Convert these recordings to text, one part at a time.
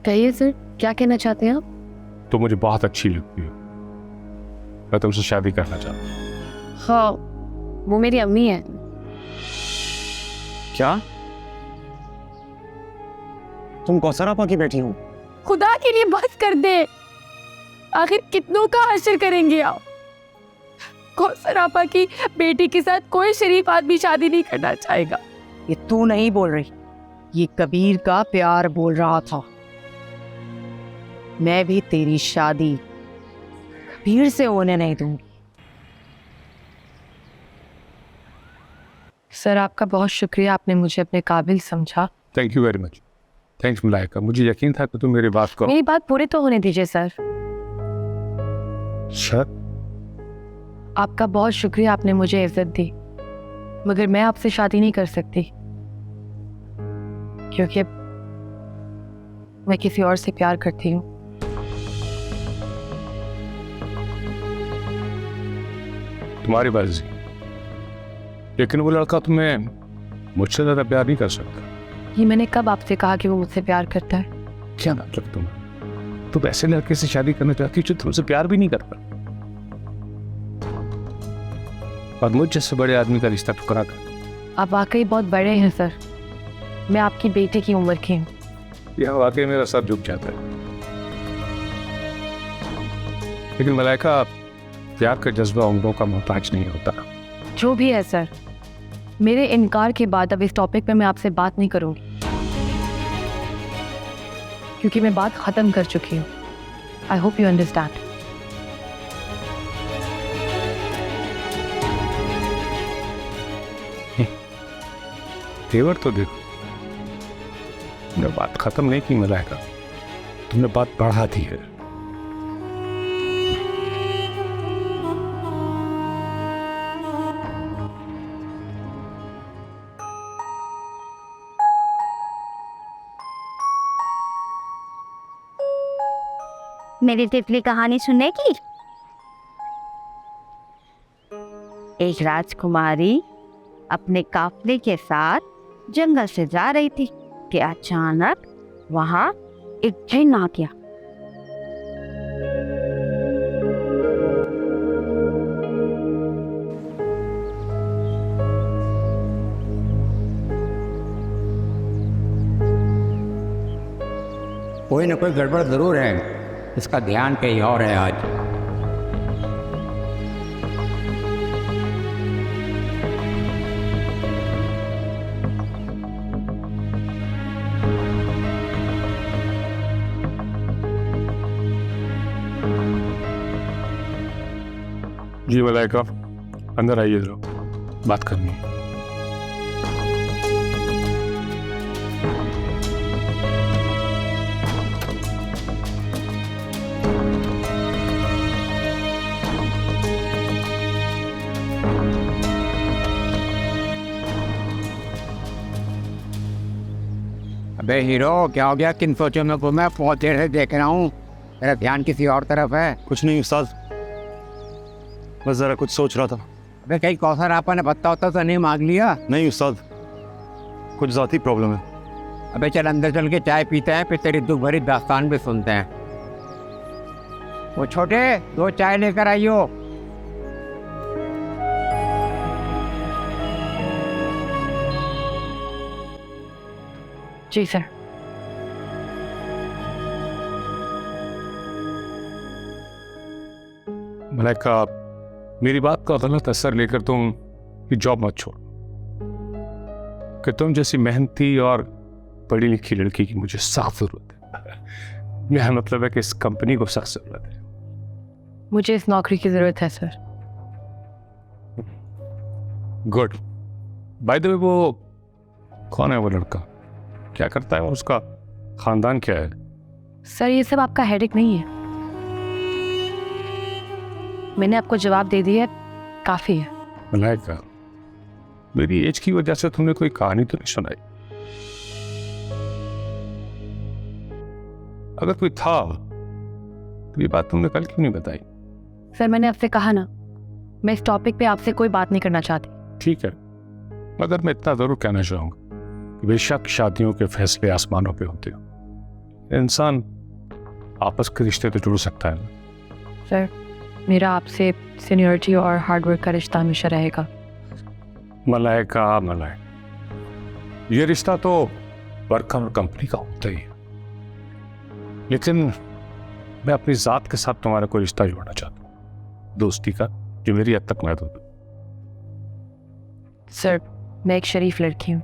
कहिए सर, क्या कहना चाहते हैं आप? तो मुझे बहुत अच्छी लगती है, मैं तुमसे शादी करना चाहता हूँ। हाँ, वो मेरी अम्मी है। क्या तुम कौसर आपा की बेटी हो? खुदा के लिए बस कर दे, आखिर कितनों का हश्र करेंगे आप? कौसर आपा की बेटी के साथ कोई शरीफ आदमी शादी नहीं करना चाहेगा। ये तू नहीं बोल रही, ये कबीर का प्यार बोल रहा था। मैं भी तेरी शादी कबीर से होने नहीं दूंगी। सर, आपका बहुत शुक्रिया, आपने मुझे अपने काबिल समझा। Thank you very much. Thanks Malaika, मुझे यकीन था कि तुम मेरी बात करो। मेरी बात पूरी तो होने दीजिए सर। सर, आपका बहुत शुक्रिया, आपने मुझे इज्जत दी, मगर मैं आपसे शादी नहीं कर सकती क्योंकि मैं किसी और से प्यार करती हूँ। तुम्हारी मर्जी, लेकिन वो लड़का तुम्हें मुझसे ज्यादा प्यार नहीं कर सकता। ये मैंने कब आपसे कहा कि वो मुझसे प्यार करता है? क्या मतलब तुम ऐसे लड़के से शादी करना चाहती हो जो तुमसे प्यार भी नहीं करता, और मुझ जैसे बड़े आदमी का रिश्ता ठुकरा कर। आप वाकई बहुत बड़े हैं सर, मैं आपकी बेटी की उम्र की हूँ। यह वाकई मेरा सर झुक जाता है। लेकिन मलाइका, प्यार का जज्बा उम्रों का मोहताज नहीं होता। जो भी है सर, मेरे इनकार के बाद अब इस टॉपिक पे मैं आपसे बात नहीं करूंगी क्योंकि मैं बात खत्म कर चुकी हूँ। I hope you understand. तेवर तो देखो, तुमने बात खत्म नहीं की मलाइका, तुमने बात बढ़ा दी है। मेरी तितली कहानी सुनने की। एक राजकुमारी अपने काफले के साथ जंगल से जा रही थी कि अचानक वहां एक जिन आ गया। कोई न कोई गड़बड़ जरूर है, इसका ध्यान कहीं और है आज। जी मलाइका, अंदर आइए, जरा बात करनी है। अबे हीरो, क्या हो गया? किन सोचों में घूमे? बहुत देर से देख रहा हूँ, तेरा ध्यान किसी और तरफ है। कुछ नहीं उस्ताद, बस जरा कुछ सोच रहा था। अबे कहीं कौसर आपा ने पत्ता होता तो नहीं मांग लिया? नहीं उस्ताद, कुछ ज़ाती प्रॉब्लम है। अबे चल अंदर चल के चाय पीते हैं, फिर तेरी दुख भरी दास्तान भी सुनते हैं। वो छोटे, 2 चाय लेकर आइयो। जी सर। मलाइका, मेरी बात का गलत असर लेकर तुम ये जॉब मत छोड़, कि तुम जैसी मेहनती और पढ़ी लिखी लड़की की मुझे सख्त जरूरत है। मेरा मतलब है कि इस कंपनी को सख्त जरूरत है। मुझे इस नौकरी की जरूरत है sir. Good. By the way, वो कौन है वो लड़का? क्या करता है? उसका खानदान क्या है? सर, ये सब आपका हेडेक नहीं है, मैंने आपको जवाब दे दिया, काफी है। मलाइका, मेरी एज की वजह से तुमने कोई कहानी तो नहीं सुनाई? अगर कोई था तो ये बात तुमने कल क्यों नहीं बताई? सर, मैंने आपसे कहा ना, मैं इस टॉपिक पे आपसे कोई बात नहीं करना चाहती। ठीक है, मगर मैं इतना जरूर कहना चाहूंगा कि बेशक शादियों के फैसले आसमानों पे होते हो, इंसान आपस के रिश्ते तो जुड़ सकता है ना। सर, मेरा आपसे सीनियरिटी और हार्डवर्क का रिश्ता हमेशा रहेगा। मलाइका, मलाइका, ये रिश्ता तो वर्क और कंपनी का होता ही है, लेकिन मैं अपनी जात के साथ तुम्हारा कोई रिश्ता जोड़ना चाहता हूँ, दोस्ती का, जो मेरी हद तक महदूद है। सर, मैं एक शरीफ लड़की हूँ।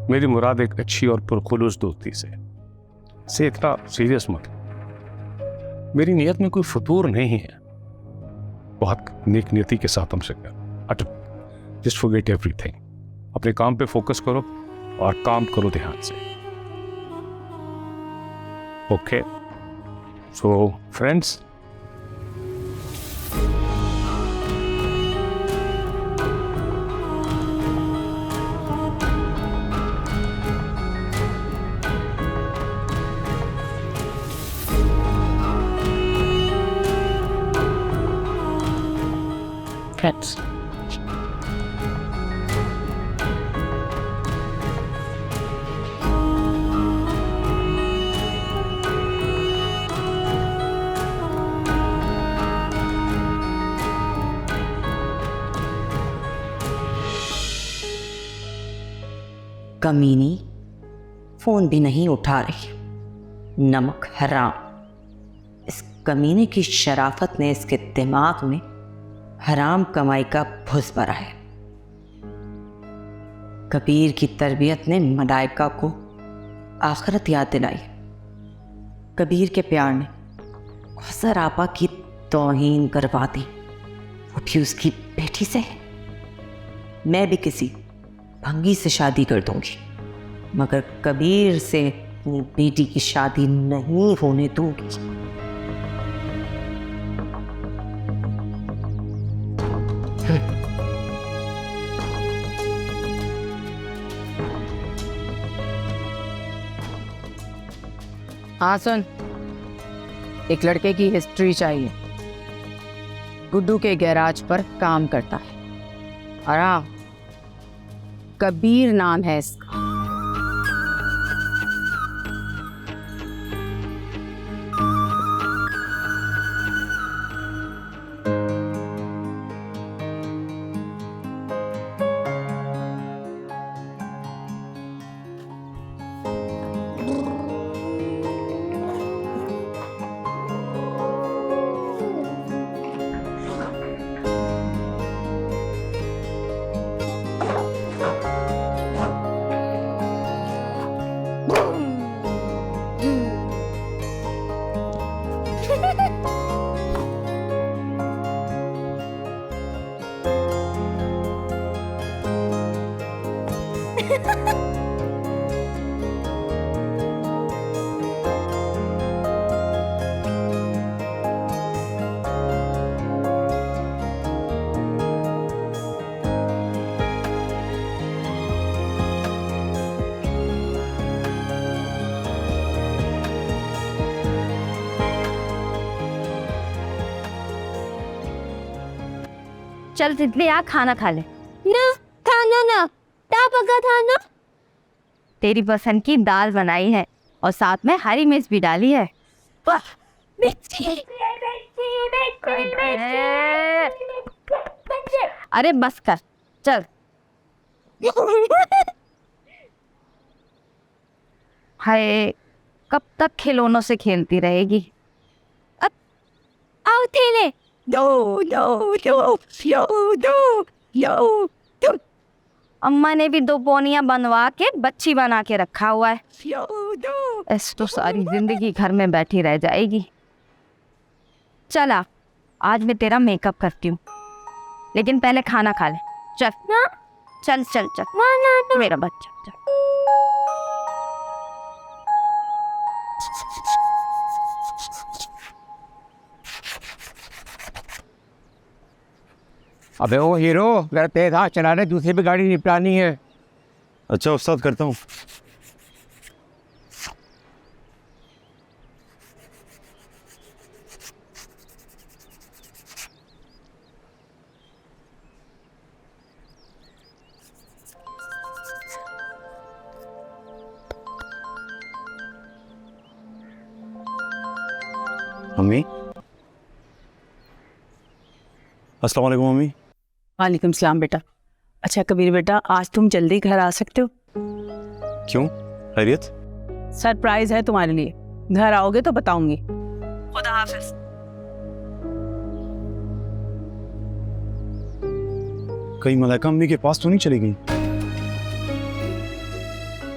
मेरी मुराद एक अच्छी और पुरखुलूस दोस्ती से इतना सीरियस मत। मेरी नीयत में कोई फतूर नहीं है, बहुत नेक नियति के साथ हमसे कर। जस्ट फॉरगेट एवरीथिंग, अपने काम पे फोकस करो और काम करो ध्यान से। Okay, so friends, friends. कमीनी फोन भी नहीं उठा रही। नमक हराम। इस कमीने की शराफत ने इसके दिमाग में हराम कमाई का भुस भरा है। कबीर की तरबियत ने मलाइका को आखिरत याद दिलाई। कबीर के प्यार ने कौसर आपा की तौहीन करवा दी, वो भी उसकी बेटी से। मैं भी किसी भंगी से शादी कर दूंगी, मगर कबीर से अपनी बेटी की शादी नहीं होने दूंगी। हाँ सुन, एक लड़के की हिस्ट्री चाहिए। गुड्डू के गैराज पर काम करता है और हाँ, कबीर नाम है इसका। चल तितली, आ खाना खा ले। ना खाना ना, क्या पका था ना? तेरी पसंद की दाल बनाई है और साथ में हरी मिर्च भी डाली है। वाह, अरे बस कर, चल। हाय, कब तक खिलौनों से खेलती रहेगी? अब आओ थेले। दो दो दो दो दो दो दो। अम्मा ने भी 2 पोनियां बनवा के बच्ची बना के रखा हुआ है। ऐसे तो सारी जिंदगी घर में बैठी रह जाएगी। चला, आज मैं तेरा मेकअप करती हूँ, लेकिन पहले खाना खा ले। चल चल चल चल मेरा बच्चा, चल। अबे ओ हीरो, जरा तेज हाथ चला रहे, दूसरी भी गाड़ी निपटानी है। अच्छा उस्ताद, करता हूँ। मम्मी, अस्सलाम वालेकुम मम्मी। वालेकुम सलाम बेटा। अच्छा कबीर बेटा, आज तुम जल्दी घर आ सकते हो? क्यों, खैरियत? सरप्राइज है तुम्हारे लिए, घर आओगे तो बताऊंगी। खुदा हाफिज। कहीं मलाइका अम्मी के पास तो नहीं चली गई?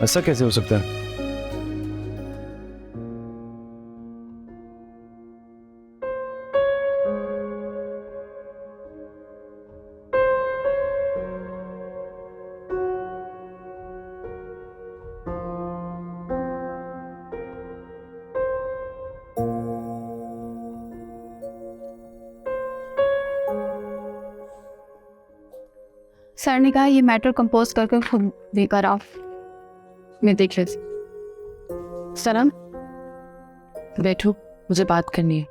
ऐसा कैसे हो सकता है? सर ने कहा ये मैटर कंपोज करके खुद देकर आओ। मैं देख लेती। सनम, बैठो, मुझे बात करनी है।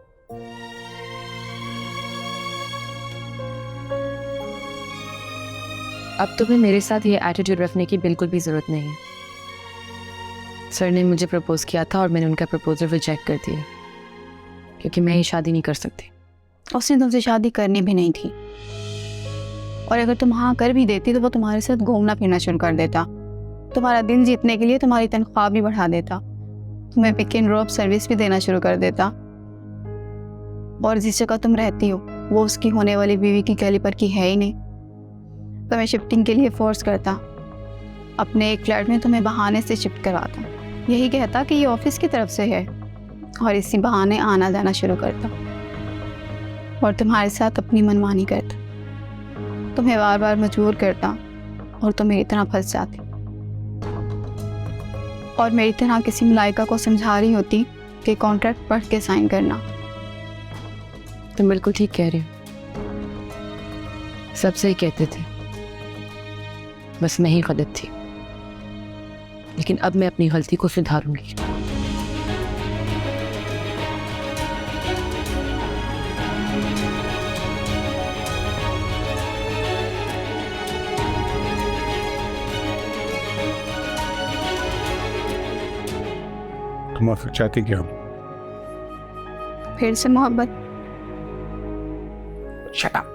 अब तुम्हें मेरे साथ ये एटीट्यूड रखने की बिल्कुल भी ज़रूरत नहीं है। सर ने मुझे प्रपोज किया था और मैंने उनका प्रपोजल रिजेक्ट कर दिया क्योंकि मैं ये शादी नहीं कर सकती। उसने तुमसे शादी करनी भी नहीं थी, और अगर तुम हाँ कर भी देती तो वो तुम्हारे साथ घूमना फिरना शुरू कर देता, तुम्हारा दिल जीतने के लिए तुम्हारी तनख्वाह भी बढ़ा देता, तुम्हें पिक एंड ड्रॉप सर्विस भी देना शुरू कर देता, और जिस जगह तुम रहती हो वो उसकी होने वाली बीवी की कैलिपर की है ही नहीं। तुम्हें शिफ्टिंग के लिए फोर्स करता, अपने एक फ्लैट में तुम्हें बहाने से शिफ्ट करवाता, यही कहता कि ये ऑफिस की तरफ से है, और इसी बहाने आना जाना शुरू करता और तुम्हारे साथ अपनी मनमानी करता, तुम्हें बार बार मजबूर करता, और तुम मेरी तरह फंस जाती और मेरी तरह किसी मलाइका को समझा रही होती कि कॉन्ट्रैक्ट पढ़ के साइन करना। तुम बिल्कुल ठीक कह रही हो, सब सही कहते थे, बस मैं ही गलत थी। लेकिन अब मैं अपनी गलती को सुधारूंगी। तुम फिर चाहती क्या? फिर से मोहब्बत। Shut up.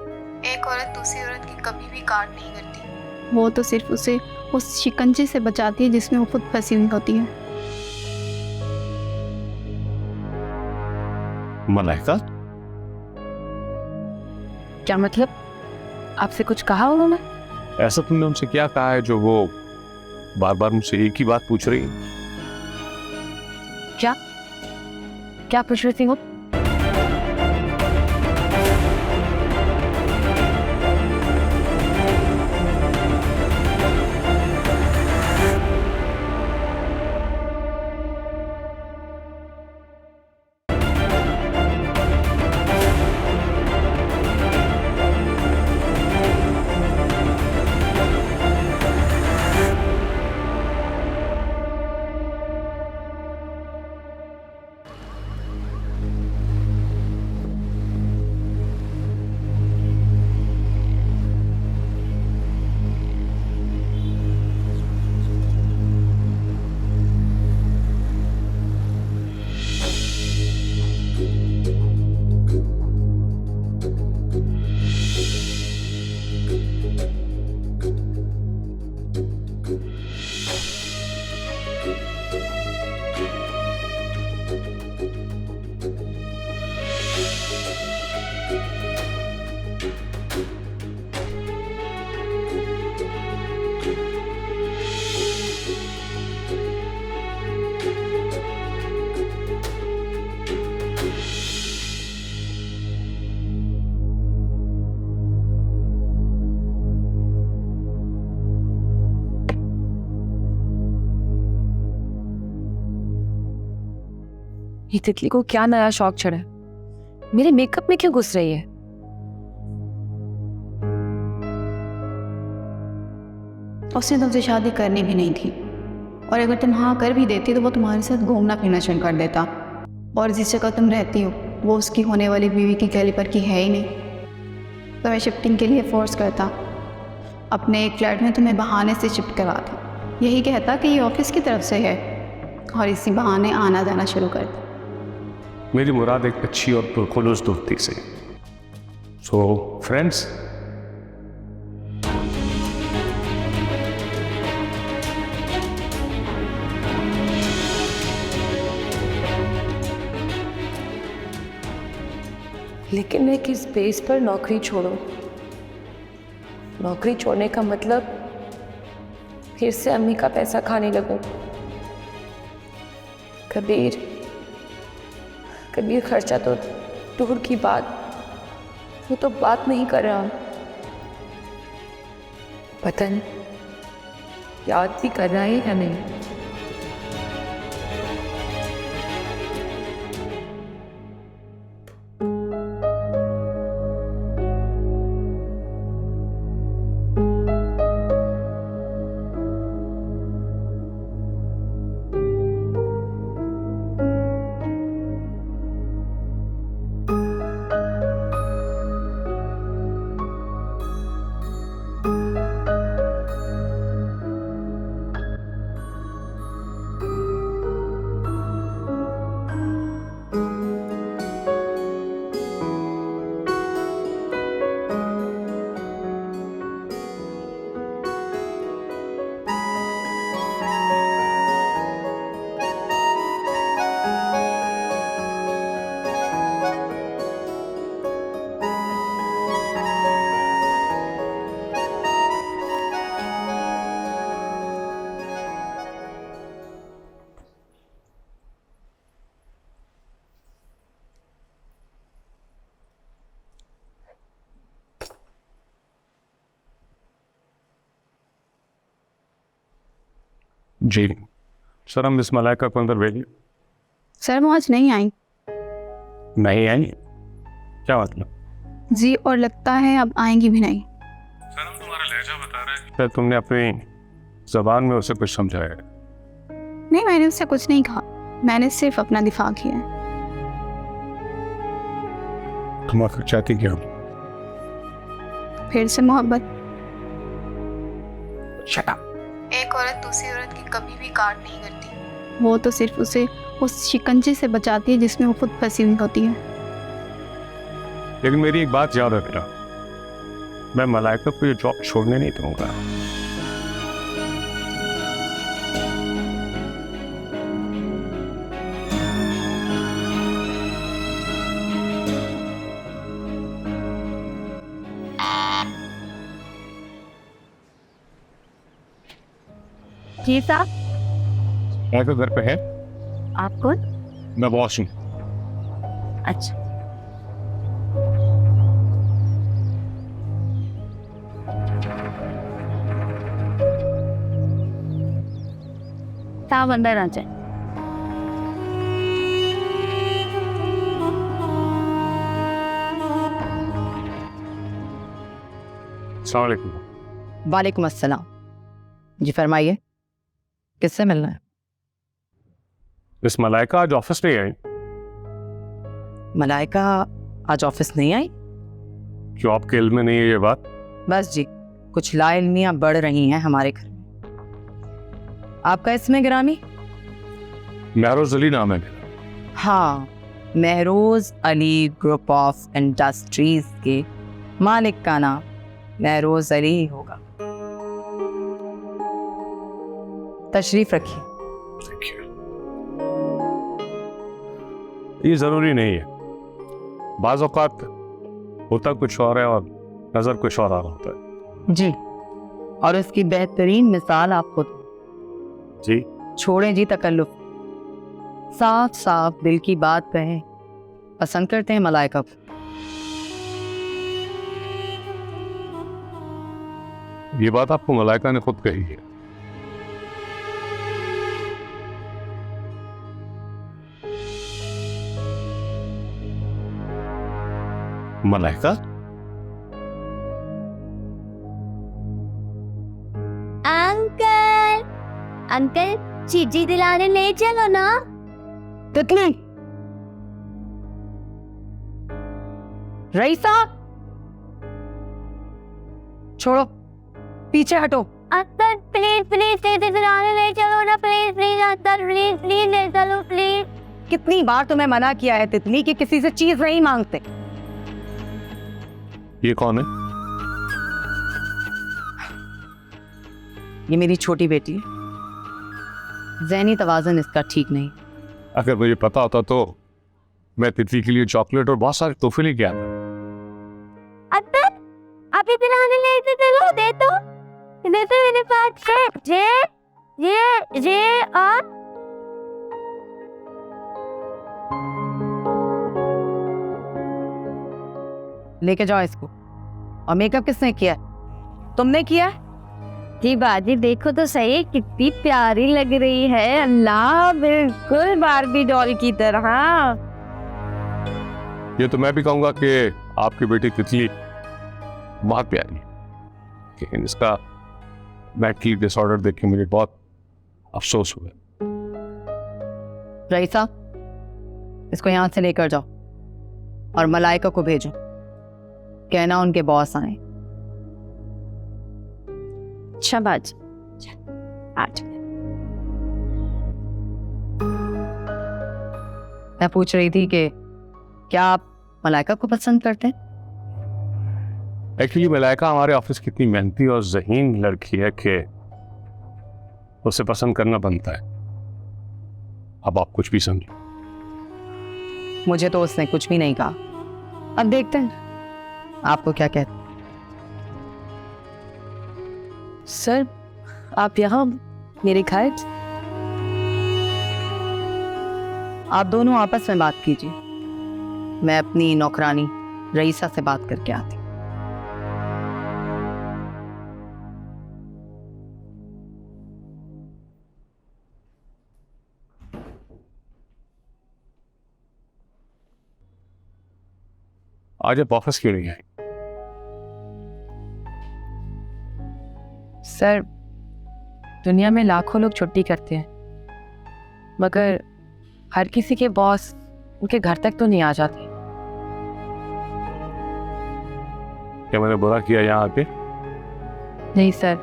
एक औरत दूसरी औरत की कभी भी काट नहीं करती, वो तो सिर्फ उसे उस शिकंजे से बचाती है जिसमें वो खुद फंसी हुई होती है। मलाइका? क्या मतलब? आपसे कुछ कहा उन्होंने? ऐसा तुमने उनसे क्या कहा है जो वो बार बार मुझसे एक ही बात पूछ रही है? क्या पूछ रही थी वो? ये तितली को क्या नया शौक चढ़ा है? मेरे मेकअप में क्यों घुस रही है? उसने तुमसे शादी करनी भी नहीं थी, और अगर तुम हाँ कर भी देती तो वो तुम्हारे साथ घूमना फिरना शुरू कर देता, और जिस जगह तुम रहती हो वो उसकी होने वाली बीवी की कैलिपर की है ही नहीं। तुम्हें शिफ्टिंग के लिए फोर्स करता, अपने एक फ्लैट में तुम्हें बहाने से शिफ्ट करवाता, यही कहता कि ये ऑफिस की तरफ से है, और इसी बहाने आना जाना शुरू करता मेरी मुराद एक अच्छी और पुरखुलूस दोस्ती से। सो फ्रेंड्स, लेकिन मैं किस बेस पर नौकरी छोड़ूं? नौकरी छोड़ने का मतलब फिर से अम्मी का पैसा खाने लगूं। कबीर खर्चा तो दूर की बात, वो तो बात नहीं कर रहा। पता नहीं याद भी कर रहा है या नहीं। जी सर, हम इस मलाइका को अंदर भेजिए। सर वो आज नहीं आई। नहीं आई? क्या मतलब? जी, और लगता है अब आएंगी भी नहीं। सर हम तुम्हारा लहजा बता रहे हैं। सर तुमने अपनी जबान में उसे कुछ समझाया? नहीं, मैंने उससे कुछ नहीं कहा, मैंने सिर्फ अपना दिफा किया। तुम आखिर चाहती क्या? फिर से मोहब्बत। Shut up. एक औरत दूसरी औरत की कभी भी काट नहीं करती, वो तो सिर्फ उसे उस शिकंजे से बचाती है जिसमें वो खुद फंसी हुई होती है। लेकिन मेरी एक बात याद रखना, मैं मलाइका को ये जॉब छोड़ने नहीं दूंगा। जी साहब। मलाइका घर पे है? आप कौन? मैं बॉस हूँ। अच्छा, साहब अंदर आ जाए। अस्सलाम वालेकुम। वालेकुम अस्सलाम। जी फरमाइए, किससे मिलना है? इस मलाइका आज ऑफिस नहीं आई? मलाइका आज ऑफिस नहीं आई? क्यों, आपके इल्म में नहीं है ये बात? बस जी, कुछ लाइल्मियाँ बढ़ रही हैं हमारे घर में। आपका इसमें गिरामी? महरोज अली नाम है मेरा। हाँ, Mehroz Ali group of industries के मालिक का नाम महरोज अली ही होगा। तशरीफ रखिए। ये जरूरी नहीं है, बाज़ औक़ात होता कुछ और है और नजर कुछ और आ रहा होता है। जी, और उसकी बेहतरीन मिसाल आप खुद। जी छोड़ें जी तकल्लुफ, साफ साफ दिल की बात कहें। पसंद करते हैं मलाइका को? ये बात आपको मलाइका ने खुद कही है। मलाइका? अंकल अंकल चीजी दिलाने ले चलो ना। तितली, रईसा, छोड़ो, पीछे हटो। अंकल प्लीज प्लीज चीजी दिलाने ले चलो ना, please please uncle, please please ले चलो प्लीज। कितनी बार तुम्हें मना किया है तितली कि किसी से चीज नहीं मांगते। ये कौन है? ये मेरी छोटी बेटी है। ज़हनी तवाज़ुन इसका ठीक नहीं। अगर मुझे पता होता तो मैं तितली के लिए चॉकलेट और बहुत सारे तोहफे लेके आता। अब्बा आप इतना लेते चलो दे तो मेरे पास है ये और लेके जाओ इसको। और मेकअप किसने किया? तुमने किया? जी बाजी देखो तो सही कितनी प्यारी लग रही है। अल्लाह बिल्कुल बारबी डॉल की तरह। ये तो मैं भी कहूंगा कि आपकी बेटी तितली बहुत प्यारी है, लेकिन इसका मेंटली डिसऑर्डर देख के मुझे बहुत अफसोस हुआ। रईसा, इसको यहाँ से लेकर जाओ और मलाइका को भेजो, कहना उनके बॉस आए। अच्छा बाजी आज मैं पूछ रही थी कि क्या आप मलाइका को पसंद करते हैं? एक्चुअली मलाइका हमारे ऑफिस की इतनी मेहनती और ज़हीन लड़की है कि उसे पसंद करना बनता है। अब आप कुछ भी समझे। मुझे तो उसने कुछ भी नहीं कहा। अब देखते हैं आपको क्या कहते हैं। सर आप यहाँ मेरे घर? आप दोनों आपस में बात कीजिए, मैं अपनी नौकरानी रईसा से बात करके आती। आज आप ऑफिस क्यों नहीं आए? सर दुनिया में लाखों लोग छुट्टी करते हैं, मगर हर किसी के बॉस उनके घर तक तो नहीं आ जाते। क्या मैंने बुरा किया यहाँ आके? नहीं सर,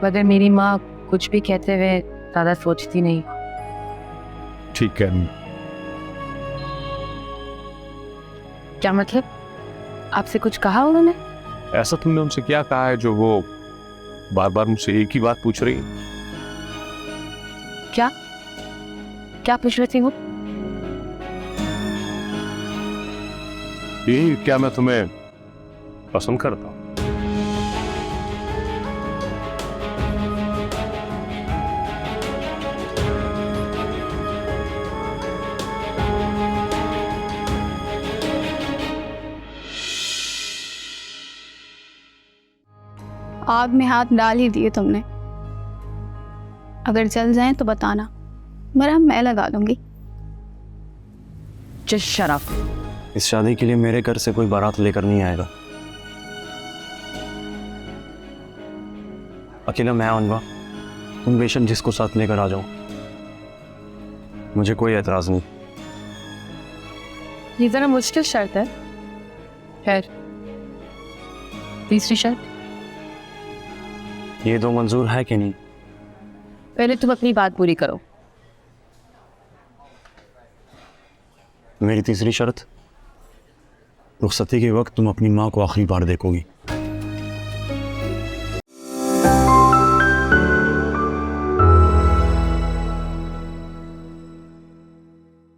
मगर मेरी माँ कुछ भी कहते हुए ज़्यादा सोचती नहीं। ठीक है। क्या मतलब? आपसे कुछ कहा उन्होंने? ऐसा तुमने उनसे क्या कहा है जो वो बार बार मुझसे एक ही बात पूछ रही है? क्या क्या पूछ रही थी वो? यही, क्या मैं तुम्हें पसंद करता हूँ? आग में हाथ डाल ही दिए तुमने। अगर जल जाएं तो बताना, मरहम मैं लगा दूंगी। जिस शराफ इस शादी के लिए मेरे घर से कोई बारात लेकर नहीं आएगा। अकेला मैं आऊंगा, तुम बेशक जिसको साथ लेकर आ जाओ, मुझे कोई एतराज नहीं। ये जरा मुश्किल शर्त है। खैर, तीसरी शर्त? ये दो मंजूर है कि नहीं? पहले तुम अपनी बात पूरी करो। मेरी तीसरी शर्त, रुखसती के वक्त तुम अपनी माँ को आखिरी बार देखोगी।